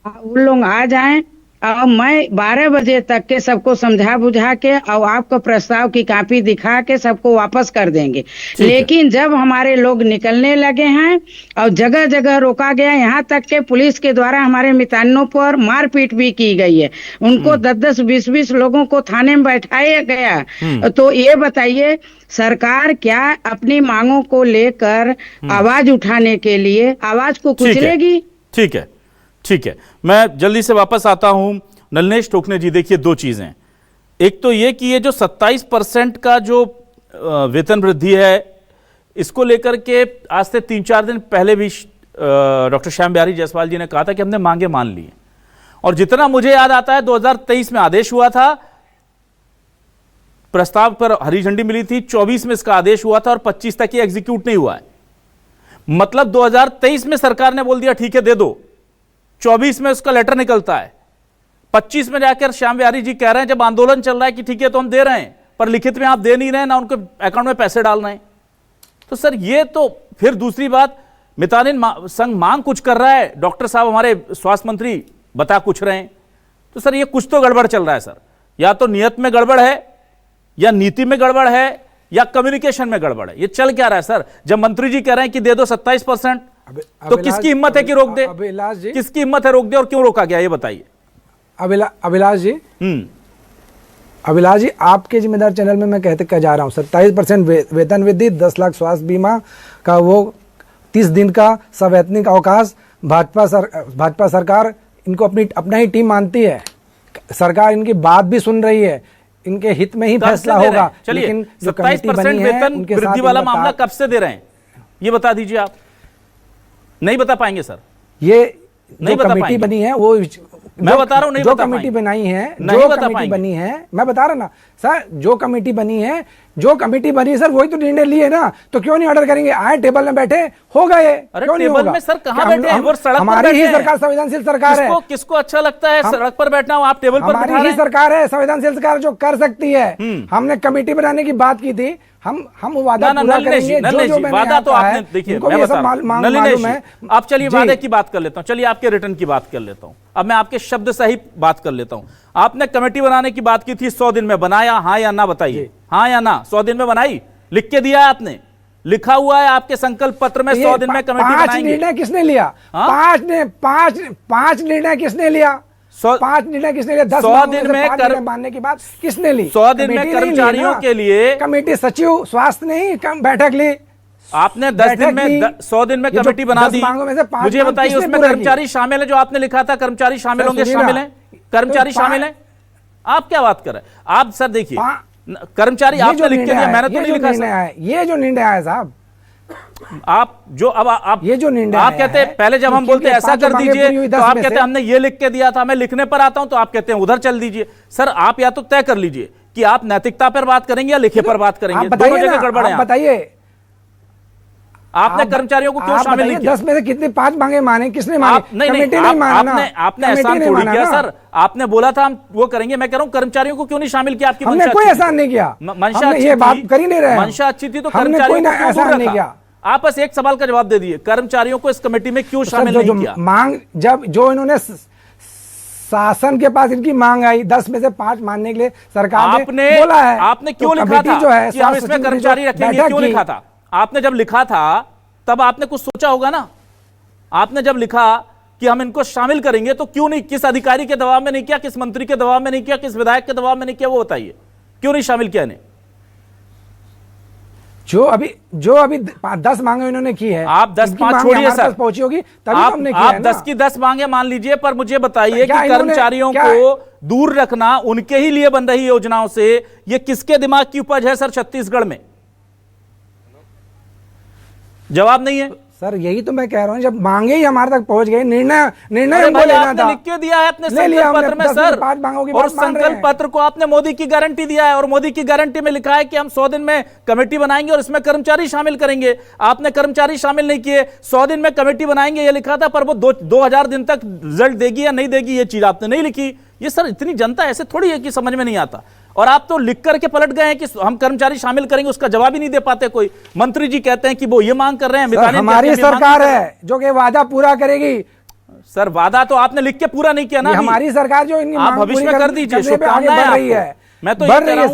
उन लोग आ जाएं, और मैं 12 बजे तक के सबको समझा बुझा के और आपको प्रस्ताव की कॉपी दिखा के सबको वापस कर देंगे। लेकिन जब हमारे लोग निकलने लगे हैं और जगह जगह रोका गया, यहाँ तक के पुलिस के द्वारा हमारे मितानिनों पर मारपीट भी की गई है, उनको 10-10, 20-20 लोगों को थाने में बैठाया गया। तो ये बताइए, सरकार क्या अपनी मांगों को लेकर आवाज उठाने के लिए आवाज को कुचलेगी? ठीक है, ठीक है, मैं जल्दी से वापस आता हूं। नलनेश टोकने जी, देखिए 2 चीजें। एक तो ये कि ये जो 27% का जो वेतन वृद्धि है, इसको लेकर के आज से 3-4 दिन पहले भी डॉक्टर श्याम बिहारी जायसवाल जी ने कहा था कि हमने मांगे मान ली, और जितना मुझे याद आता है 2023 में आदेश हुआ था, प्रस्ताव पर हरी झंडी मिली थी, 24 में इसका आदेश हुआ था और 25 तक ये एग्जीक्यूट नहीं हुआ है। मतलब 2023 में सरकार ने बोल दिया ठीक है दे दो, 24 में उसका लेटर निकलता है, 25 में जाकर श्याम बिहारी जी कह रहे हैं जब आंदोलन चल रहा है कि ठीक है तो हम दे रहे हैं, पर लिखित में आप दे नहीं रहे, ना उनके अकाउंट में पैसे डाल रहे हैं। तो सर ये तो फिर दूसरी बात, मितानिन संघ मांग कुछ कर रहा है, डॉक्टर साहब हमारे स्वास्थ्य मंत्री बता कुछ रहे हैं। तो सर ये कुछ तो गड़बड़ चल रहा है सर, या तो नियत में गड़बड़ है, या नीति में गड़बड़ है, या कम्युनिकेशन में गड़बड़ है? ये चल क्या रहा है सर? जब मंत्री जी कह रहे हैं कि दे दो 27%, तो किसकी हिम्मत है कि रोक दे? अभिलाष जी, किसकी हिम्मत है रोक दे और क्यों रोका गया, ये बताइए। अभिलाष जी, अभिलाष जी, आपके जिम्मेदार चैनल में मैं कह जा रहा हूँ 27% वेतन वृद्धि, 10 लाख स्वास्थ्य बीमा का वो 30 दिन का सवैतनिक अवकाश, भाजपा सरकार इनको अपना ही टीम मानती है। सरकार इनकी बात भी सुन रही है, इनके हित में ही फैसला होगा। चलिए, लेकिन 27% वेतन वृद्धि वाला मामला कब से दे रहे हैं, ये बता दीजिए आप। नहीं बता पाएंगे सर, ये नहीं जो कमेटी बनी है वो मैं बता रहा हूं, नहीं जो बता कमेटी पाएंगे। बनाई है, नहीं जो बता कमेटी पाएंगे। बनी है, मैं बता रहा ना सर, जो कमेटी बनी है, सर वही तो निर्णय लिए ना, तो क्यों नहीं ऑर्डर करेंगे? आए टेबल में बैठे, होगा ये, अरे क्यों नहीं टेबल होगा? में सर कहां बैठे हैं? वो सड़क पर हमारी बैठे ही हैं। सरकार संवेदनशील सरकार है। किसको अच्छा लगता है सड़क पर बैठना, आप टेबल पर बैठा हमारी रहे ही हैं। सरकार है, संवेदनशील सरकार जो कर सकती है। हमने कमेटी बनाने की बात की थी, हम वादा पूरा करेंगे। वादा तो आपने, देखिए मैं बता रहा हूं, नलिनी जी, आप चलिए वादे की बात कर लेता हूं, चलिए आपके रिटर्न की बात कर लेता हूं। अब मैं आपके शब्द सहित बात कर लेता हूं। आपने कमेटी बनाने की बात की थी, 100 दिन में बनाया, हाँ या ना बताइए? हाँ या ना? 100 दिन में बनाई? लिख के दिया आपने? लिखा हुआ है आपके संकल्प पत्र में 100 दिन में कमेटी बनाएंगे। निर्णय किसने लिया? पांच निर्णय किसने लिया? 5 निर्णय किसने लिया? 100 दिन में मानने की बात किसने ली? 100 दिन में कर्मचारियों के लिए कमेटी सचिव स्वास्थ्य ने बैठक ली। आपने 10 दिन में 100 में कमेटी बना दी। मुझे बताइए उसमें कर्मचारी शामिल है? जो आपने लिखा था कर्मचारी शामिल होंगे, शामिल है? कर्मचारी शामिल है? आप क्या बात कर रहे हैं आप सर? देखिए कर्मचारी आपने लिख के दिया, मैंने तो नहीं लिखा सर। ये जो निर्णय आया साहब, आप जो अब आप ये जो निर्णय आप कहते हैं, पहले जब हम बोलते हैं ऐसा कर दीजिए तो आप कहते हैं हमने ये लिख के दिया था, मैं लिखने पर आता हूं तो आप कहते हैं उधर चल दीजिए। सर आप या तो तय कर लीजिए कि आप नैतिकता पर बात करेंगे या लिखे पर बात करेंगे, दोनों जगह गड़बड़ है। बताइए आपने कर्मचारियों को क्यों शामिल नहीं किया? 10 में से कितने 5 मांगे? किसने मांगे? आपने एहसान थोड़ी किया सर, आपने बोला था हम वो करेंगे। मैं कह रहा हूं कर्मचारियों को क्यों नहीं शामिल किया? आपकी हमने कोई एहसान नहीं किया, मंशा ये बात कर ही नहीं रहे। मंशा अच्छी थी तो कर्मचारियों को एहसान नहीं किया। आप बस एक सवाल का जवाब दे दिए, कर्मचारियों को इस कमेटी में क्यों शामिल नहीं किया? मांग जब जो इन्होंने शासन के पास इनकी मांग आई 10 में से 5 मानने के लिए सरकार ने बोला है। आपने क्यों लिखा था कि हम इसमें कर्मचारी रखेंगे? क्यों लिखा था आपने? जब लिखा था तब आपने कुछ सोचा होगा ना। आपने जब लिखा कि हम इनको शामिल करेंगे तो क्यों नहीं? किस अधिकारी के दबाव में नहीं किया? किस मंत्री के दबाव में नहीं किया? किस विधायक के दबाव में नहीं किया? वो बताइए, क्यों नहीं शामिल किया इन्हें? जो अभी 10 मांगे इन्होंने की है, आप 10-5 छोड़िए सर, पहुंची होगी तभी हमने किया। आप 10 की 10 मांगे मान लीजिए, पर मुझे बताइए कि कर्मचारियों को दूर रखना उनके ही लिए बन रही योजनाओं से ये किसके दिमाग की उपज है सर? छत्तीसगढ़ में जवाब नहीं है सर। यही तो मैं कह रहा हूं, जब मांगे ही हमारे तक पहुंच गए, निर्णय हमको लेना था, लिख के दिया है अपने संकल्प पत्र में सर, और संकल्प पत्र को आपने मोदी की गारंटी दिया है, और मोदी की गारंटी में लिखा है कि हम 100 दिन में कमेटी बनाएंगे और इसमें कर्मचारी शामिल करेंगे। आपने कर्मचारी शामिल नहीं किए, 100 दिन में कमेटी बनाएंगे ये लिखा था, पर वो 2000 दिन तक रिजल्ट देगी या नहीं देगी ये चीज आपने नहीं लिखी। ये सर इतनी जनता ऐसे थोड़ी है कि समझ में नहीं आता। और आप तो लिख करके पलट गए हैं कि हम कर्मचारी शामिल करेंगे, उसका जवाब ही नहीं दे पाते कोई। मंत्री जी कहते हैं कि वो ये मांग कर रहे हैं, हमारी सरकार है जो कि वादा पूरा करेगी। सर वादा तो आपने लिख के पूरा नहीं किया ना। हमारी सरकार जो इनकी आप भविष्य में कर दीजिए, शुभकामनाएं बढ़ रही है। मैं तो बढ़ रही है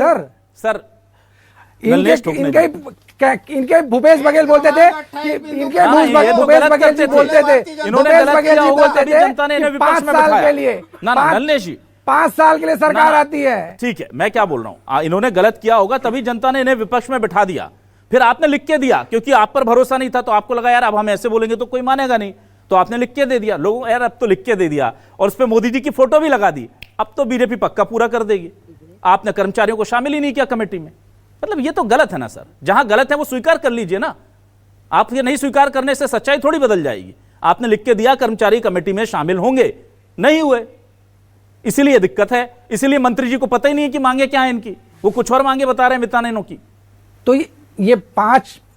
सर। इनके भूपेश बघेल बोलते थे कि इनके भूपेश बघेल जी बोलते थे, भूपेश बघेल जी बोलते थे 5 साल के लिए, ना नल्लेश जी 5 साल के लिए सरकार आती है। ठीक है, मैं क्या बोल रहा हूं, इन्होंने गलत किया होगा तभी जनता ने इन्हें विपक्ष में बिठा दिया। फिर आपने लिख के दिया क्योंकि आप पर भरोसा नहीं था, तो आपको लगा यार अब हम ऐसे बोलेंगे तो कोई मानेगा नहीं, तो आपने लिख के दे दिया लोगों, यार अब तो लिख के दे दिया, और उस पर मोदी जी की फोटो भी लगा दी, अब तो बीजेपी पक्का पूरा कर देगी। आपने कर्मचारियों को शामिल ही नहीं किया कमेटी में। मतलब ये तो गलत है ना सर। जहां गलत है वो स्वीकार कर लीजिए ना। आप ये नहीं स्वीकार करने से सच्चाई थोड़ी बदल जाएगी। आपने लिख के दिया कर्मचारी कमेटी में शामिल होंगे, नहीं हुए, इसीलिए दिक्कत है। इसीलिए मंत्री जी को पता ही नहीं है कि मांगे क्या है इनकी, वो कुछ और मांगे बता रहे हैं मितानिनों की। तो ये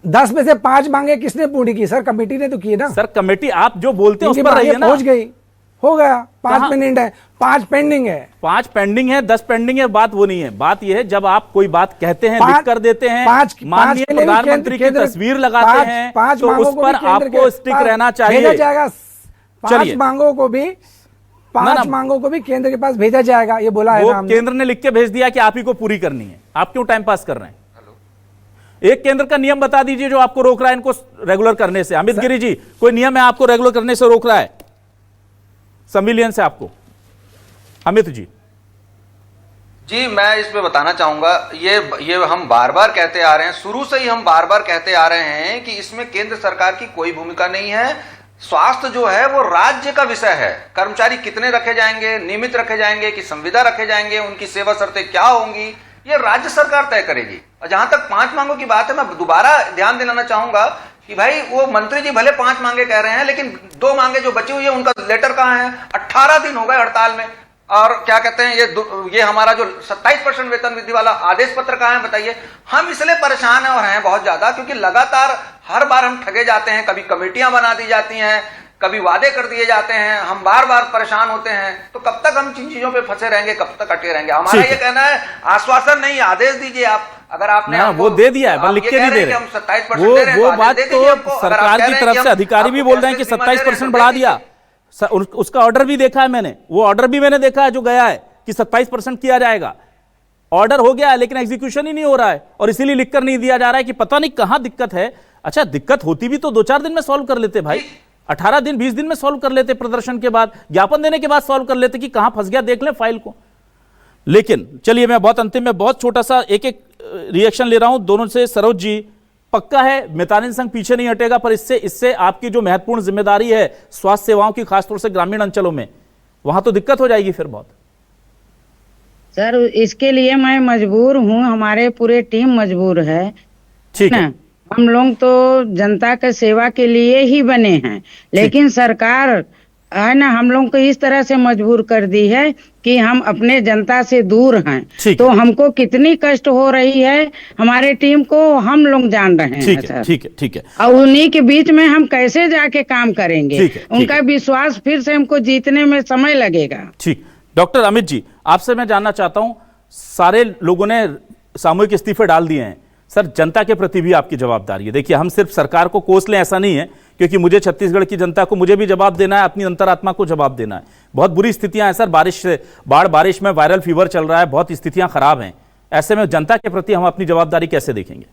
10 में से 5 मांगे किसने पूरी की सर? कमेटी ने तो की ना सर। कमेटी आप जो बोलते हैं उस पर रही है ना, पहुंच गई, हो गया। 5 पेंडिंग है, 5 पेंडिंग है, 5 पेंडिंग है, 10 पेंडिंग है। बात वो नहीं है, बात ये है जब आप कोई बात कहते हैं, लिख कर देते हैं, माननीय प्रधानमंत्री की तस्वीर लगाते हैं, तो उस पर आपको स्टिक रहना चाहिए। भेजा जाएगा 5 मांगों को भी, 5 मांगों को भी केंद्र के पास भेजा जाएगा, ये बोला है ना। केंद्र ने लिख के भेज दिया कि आप ही को पूरी करनी है, आप क्यों टाइम पास कर रहे हैं? एक केंद्र का नियम बता दीजिए जो आपको रोक रहा है इनको रेगुलर करने से। अमित गिरी जी, कोई नियम है आपको रेगुलर करने से रोक रहा है संविलियन से आपको? अमित जी जी, मैं इस पे बताना चाहूंगा, ये हम बार बार कहते आ रहे हैं, शुरू से ही हम बार बार कहते आ रहे हैं कि इसमें केंद्र सरकार की कोई भूमिका नहीं है। स्वास्थ्य जो है वो राज्य का विषय है। कर्मचारी कितने रखे जाएंगे, नियमित रखे जाएंगे कि संविदा रखे जाएंगे, उनकी सेवा शर्तें क्या होंगी, ये राज्य सरकार तय करेगी। और जहां तक 5 मांगों की बात है, मैं दोबारा ध्यान दिलाना चाहूंगा कि भाई वो मंत्री जी भले 5 मांगे कह रहे हैं, लेकिन 2 मांगे जो बची हुई है उनका लेटर कहां है? 18 दिन हो गए हड़ताल में। और क्या कहते हैं, ये हमारा जो 27% वेतन वृद्धि वाला आदेश पत्र कहां है बताइए? हम इसलिए परेशान हैं और हैं बहुत ज्यादा, क्योंकि लगातार हर बार हम ठगे जाते हैं। कभी कमेटियां बना दी जाती हैं, कभी वादे कर दिए जाते हैं, हम बार बार परेशान होते हैं। तो कब तक हम इन चीजों पे फंसे रहेंगे, कब तक अटे रहेंगे? हमारा ये कहना है, आश्वासन नहीं, आदेश दीजिए आप। अगर आपने वो दे दिया है, पर लिख के नहीं दे रहे। हम 27% वो बात तो सरकार की तरफ से अधिकारी भी बोल रहे हैं कि 27% बढ़ा दिया। उसका ऑर्डर भी देखा है मैंने, वो ऑर्डर भी मैंने देखा है जो गया है कि 27% किया जाएगा। ऑर्डर हो गया है लेकिन एग्जीक्यूशन ही नहीं हो रहा है, और इसीलिए लिखकर नहीं दिया जा रहा है कि पता नहीं कहां दिक्कत है। अच्छा, दिक्कत होती भी तो 2-4 दिन में सॉल्व कर लेते भाई, 18 दिन 20 दिन में सॉल्व कर लेते, प्रदर्शन के बाद, ज्ञापन देने के बाद सॉल्व कर लेते कि कहां फंस गया, देख लें फाइल को। लेकिन चलिए, मैं बहुत अंतिम में बहुत छोटा सा एक रिएक्शन ले रहा हूं दोनों से। सरोज जी, पक्का है मितानिन संघ पीछे नहीं हटेगा, पर इससे आपकी जो महत्वपूर्ण जिम्मेदारी है स्वास्थ्य सेवाओं की, खासतौर से ग्रामीण अंचलों में, वहां तो दिक्कत हो जाएगी फिर बहुत। सर, इसके लिए मैं मजबूर हूँ, हमारे पूरे टीम मजबूर है। ठीक है, हम लोग तो जनता के सेवा के लिए ही बने हैं, लेकिन सरकार है ना हम लोग को इस तरह से मजबूर कर दी है कि हम अपने जनता से दूर हैं। तो हमको कितनी कष्ट हो रही है हमारे टीम को, हम लोग जान रहे हैं सर। ठीक है। और उन्हीं के बीच में हम कैसे जाके काम करेंगे? उनका विश्वास फिर से हमको जीतने में समय लगेगा। ठीक, डॉक्टर अमित जी, आपसे मैं जानना चाहता हूं, सारे लोगों ने सामूहिक इस्तीफे डाल दिए हैं सर, जनता के प्रति भी आपकी जवाबदारी है। देखिए, हम सिर्फ सरकार को कोस लें ऐसा नहीं है, क्योंकि मुझे छत्तीसगढ़ की जनता को, मुझे भी जवाब देना है, अपनी अंतरात्मा को जवाब देना है। बहुत बुरी स्थितियां हैं सर, बारिश में वायरल फीवर चल रहा है, बहुत स्थितियां खराब हैं। ऐसे में जनता के प्रति हम अपनी जवाबदारी कैसे देखेंगे?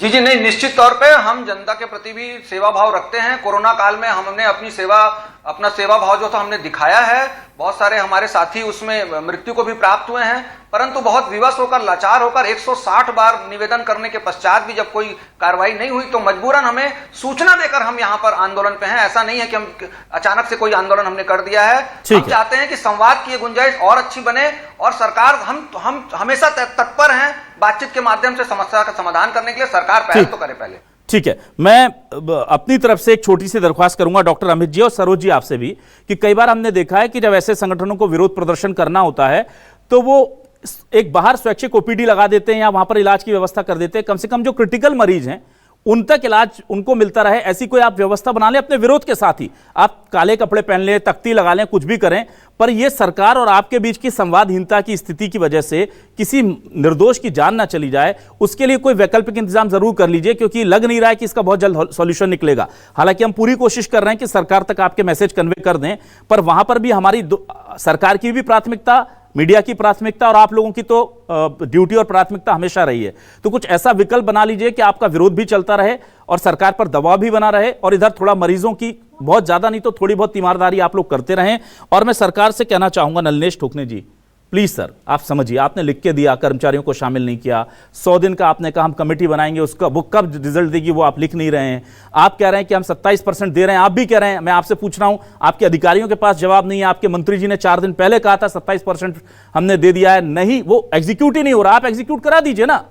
जी, नहीं, निश्चित तौर पे हम जनता के प्रति भी सेवा भाव रखते हैं। कोरोना काल में हमने अपना सेवा भाव जो था हमने दिखाया है। बहुत सारे हमारे साथी उसमें मृत्यु को भी प्राप्त हुए हैं, परंतु बहुत विवश होकर, लाचार होकर 160 बार निवेदन करने के पश्चात भी जब कोई कार्रवाई नहीं हुई, तो मजबूरन हमें सूचना देकर हम यहाँ पर आंदोलन पे हैं। ऐसा नहीं है कि हम अचानक से कोई आंदोलन हमने कर दिया है। हम चाहते हैं कि संवाद की गुंजाइश और अच्छी बने, और सरकार, हम हमेशा तत्पर हैं बातचीत के माध्यम से समस्या का समाधान करने के लिए। सरकार पहल तो करे पहले। ठीक है, मैं अपनी तरफ से एक छोटी सी दरख्वास्त करूंगा डॉक्टर अमित जी और सरोज जी आपसे भी, कि कई बार हमने देखा है कि जब ऐसे संगठनों को विरोध प्रदर्शन करना होता है तो वो एक बाहर स्वैच्छिक ओपीडी लगा देते हैं या वहां पर इलाज की व्यवस्था कर देते हैं। कम से कम जो क्रिटिकल मरीज हैं उन तक इलाज उनको मिलता रहे, ऐसी कोई आप व्यवस्था बना लें अपने विरोध के साथ ही। आप काले कपड़े पहन लें, तख्ती लगा लें, कुछ भी करें, पर यह सरकार और आपके बीच की संवादहीनता की स्थिति की वजह से किसी निर्दोष की जान ना चली जाए, उसके लिए कोई वैकल्पिक इंतजाम जरूर कर लीजिए, क्योंकि लग नहीं रहा है कि इसका बहुत जल्द सॉल्यूशन निकलेगा। हालांकि हम पूरी कोशिश कर रहे हैं कि सरकार तक आपके मैसेज कन्वे कर दें, पर वहां पर भी हमारी सरकार की भी प्राथमिकता, मीडिया की प्राथमिकता और आप लोगों की तो ड्यूटी और प्राथमिकता हमेशा रही है। तो कुछ ऐसा विकल्प बना लीजिए कि आपका विरोध भी चलता रहे और सरकार पर दबाव भी बना रहे, और इधर थोड़ा मरीजों की, बहुत ज्यादा नहीं तो थोड़ी बहुत तीमारदारी आप लोग करते रहें। और मैं सरकार से कहना चाहूंगा, नलिनेश ठोकने जी, प्लीज सर आप समझिए, आपने लिख के दिया, कर्मचारियों को शामिल नहीं किया, 100 दिन का आपने कहा हम कमेटी बनाएंगे, उसका वो कब रिजल्ट देगी वो आप लिख नहीं रहे हैं। आप कह रहे हैं कि हम 27% दे रहे हैं, आप भी कह रहे हैं। मैं आपसे पूछ रहा हूं, आपके अधिकारियों के पास जवाब नहीं है। आपके मंत्री जी ने 4 दिन पहले कहा था 27% हमने दे दिया है, नहीं, वो एग्जीक्यूट ही नहीं हो रहा। आप एग्जीक्यूट करा दीजिए ना,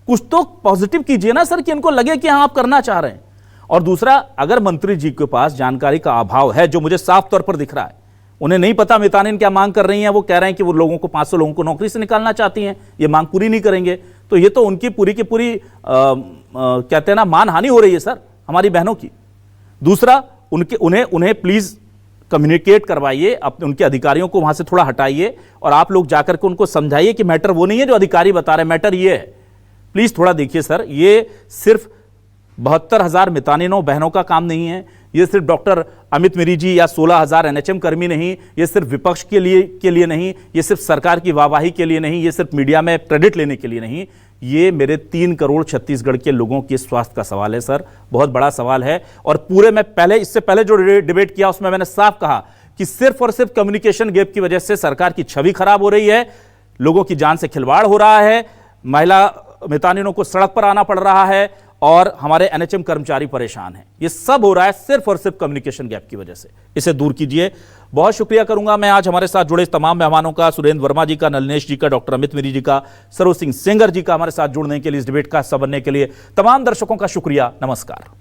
कुछ तो पॉजिटिव कीजिए ना सर, कि इनको लगे कि हाँ आप करना चाह रहे हैं। और दूसरा, अगर मंत्री जी के पास जानकारी का अभाव है, जो मुझे साफ तौर पर दिख रहा है, उन्हें नहीं पता मितानिन क्या मांग कर रही हैं, वो कह रहे हैं कि वो लोगों को 500 लोगों को नौकरी से निकालना चाहती हैं, ये मांग पूरी नहीं करेंगे, तो ये तो उनकी पूरी की पूरी कहते हैं ना, मानहानि हो रही है सर हमारी बहनों की। दूसरा, उन्हें प्लीज कम्युनिकेट करवाइए, अपने उनके अधिकारियों को वहां से थोड़ा हटाइए, और आप लोग जाकर के उनको समझाइए कि मैटर वो नहीं है जो अधिकारी बता रहे हैं, मैटर ये है। प्लीज थोड़ा देखिए सर, ये सिर्फ 72,000 मितानिनों बहनों का काम नहीं है, ये सिर्फ डॉक्टर अमित मिरी जी या 16,000 एनएचएम कर्मी नहीं, ये सिर्फ विपक्ष के लिए नहीं, ये सिर्फ सरकार की वाहवाही के लिए नहीं, ये सिर्फ मीडिया में क्रेडिट लेने के लिए नहीं, ये मेरे 3 करोड़ छत्तीसगढ़ के लोगों के स्वास्थ्य का सवाल है सर, बहुत बड़ा सवाल है। और पूरे में इससे पहले जो डिबेट किया उसमें मैंने साफ कहा कि सिर्फ और सिर्फ कम्युनिकेशन गैप की वजह से सरकार की छवि खराब हो रही है, लोगों की जान से खिलवाड़ हो रहा है, महिला मितानिनों को सड़क पर आना पड़ रहा है और हमारे एनएचएम कर्मचारी परेशान हैं। ये सब हो रहा है सिर्फ और सिर्फ कम्युनिकेशन गैप की वजह से। इसे दूर कीजिए। बहुत शुक्रिया करूंगा मैं आज हमारे साथ जुड़े तमाम मेहमानों का, सुरेंद्र वर्मा जी का, नलिनेश जी का, डॉक्टर अमित मिरी जी का, सरोज सिंह सेंगर जी का, हमारे साथ जुड़ने के लिए, इस डिबेट का हिस्सा बनने के लिए। तमाम दर्शकों का शुक्रिया। नमस्कार।